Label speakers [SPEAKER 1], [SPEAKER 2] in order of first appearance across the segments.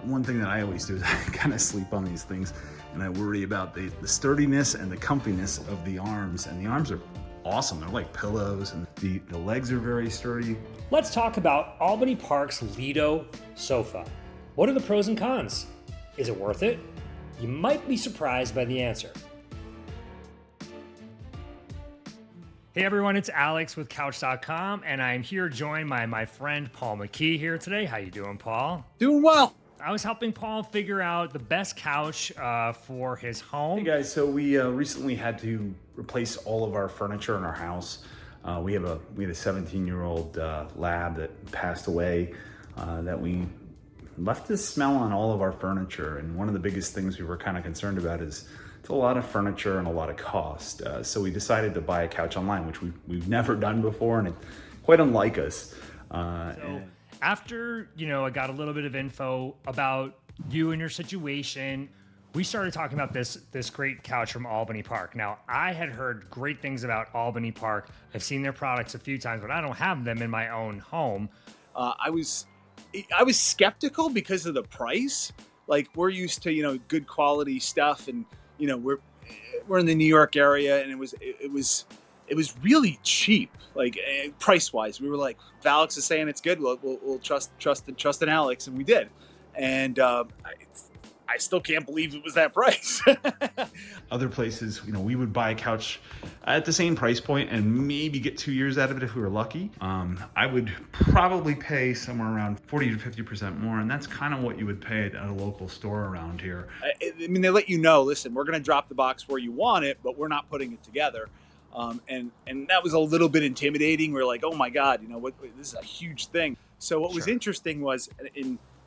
[SPEAKER 1] One thing that I always do is I kind of sleep on these things, and I worry about the sturdiness and the comfiness of the arms. And the arms are awesome. They're like pillows, and the legs are very sturdy.
[SPEAKER 2] Let's talk about Albany Park's Lido Sofa. What are the pros and cons? Is it worth it? You might be surprised by the answer. Hey everyone, it's Alex with Couch.com, and I'm here joined by my friend Paul McKee here today. How you doing, Paul?
[SPEAKER 3] Doing well.
[SPEAKER 2] I was helping Paul figure out the best couch for his home.
[SPEAKER 1] Hey guys, so we recently had to replace all of our furniture in our house. We had a 17-year-old lab that passed away that we left this smell on all of our furniture. And one of the biggest things we were kind of concerned about is it's a lot of furniture and a lot of cost. So we decided to buy a couch online, which we've never done before, and it's quite unlike us.
[SPEAKER 2] After, I got a little bit of info about you and your situation, we started talking about this great couch from Albany Park. Now, I had heard great things about Albany Park. I've seen their products a few times, but I don't have them in my own home.
[SPEAKER 3] I was skeptical because of the price. Like, we're used to, good quality stuff, and, we're in the New York area, and it was really cheap, like price wise. We were like, if Alex is saying it's good, we'll trust in Alex, and we did. And I still can't believe it was that price.
[SPEAKER 1] Other places, we would buy a couch at the same price point and maybe get 2 years out of it if we were lucky. I would probably pay somewhere around 40 to 50% more, and that's kind of what you would pay at a local store around here.
[SPEAKER 3] I mean, they let you know, listen, we're going to drop the box where you want it, but we're not putting it together. And that was a little bit intimidating. We're like, oh my God, this is a huge thing. So what was interesting was,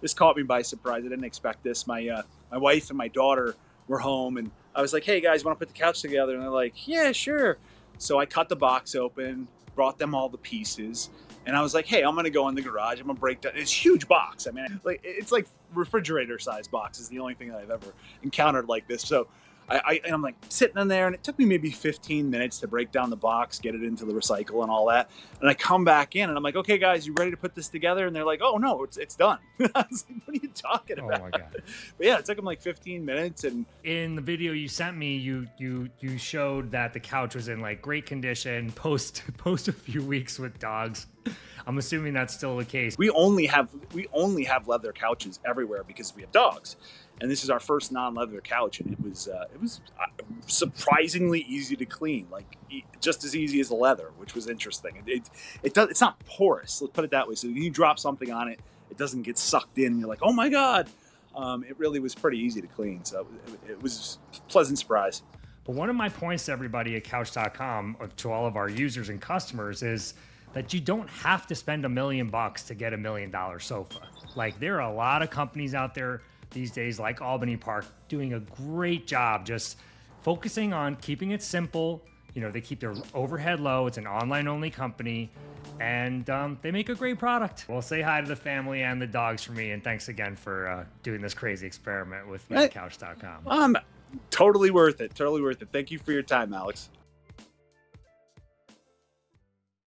[SPEAKER 3] this caught me by surprise. I didn't expect this. My wife and my daughter were home, and I was like, hey guys, want to put the couch together? And they're like, yeah, sure. So I cut the box open, brought them all the pieces, and I was like, hey, I'm going to go in the garage. I'm going to break down. It's a huge box. I mean, it's like refrigerator size box is the only thing that I've ever encountered like this. So I'm like sitting in there, and it took me maybe 15 minutes to break down the box, get it into the recycle and all that. And I come back in, and I'm like, okay, guys, you ready to put this together? And they're like, oh, no, it's done. I was like, what are you talking about?
[SPEAKER 2] Oh, my God.
[SPEAKER 3] But yeah, it took them like 15 minutes. And
[SPEAKER 2] in the video you sent me, you showed that the couch was in like great condition post a few weeks with dogs. I'm assuming that's still the case.
[SPEAKER 3] We only have leather couches everywhere because we have dogs. And this is our first non-leather couch, and it was surprisingly easy to clean, like just as easy as the leather, which was interesting. It's not porous, let's put it that way. So when you drop something on it, it doesn't get sucked in. You're like, oh my God. It really was pretty easy to clean. So it was a pleasant surprise.
[SPEAKER 2] But one of my points to everybody at Couch.com, to all of our users and customers, is that you don't have to spend $1 million to get $1 million sofa. Like, there are a lot of companies out there these days, like Albany Park, doing a great job just focusing on keeping it simple. They keep their overhead low. It's an online-only company, and they make a great product. Well, say hi to the family and the dogs for me, and thanks again for doing this crazy experiment with me at Couch.com.
[SPEAKER 3] Totally worth it. Totally worth it. Thank you for your time, Alex.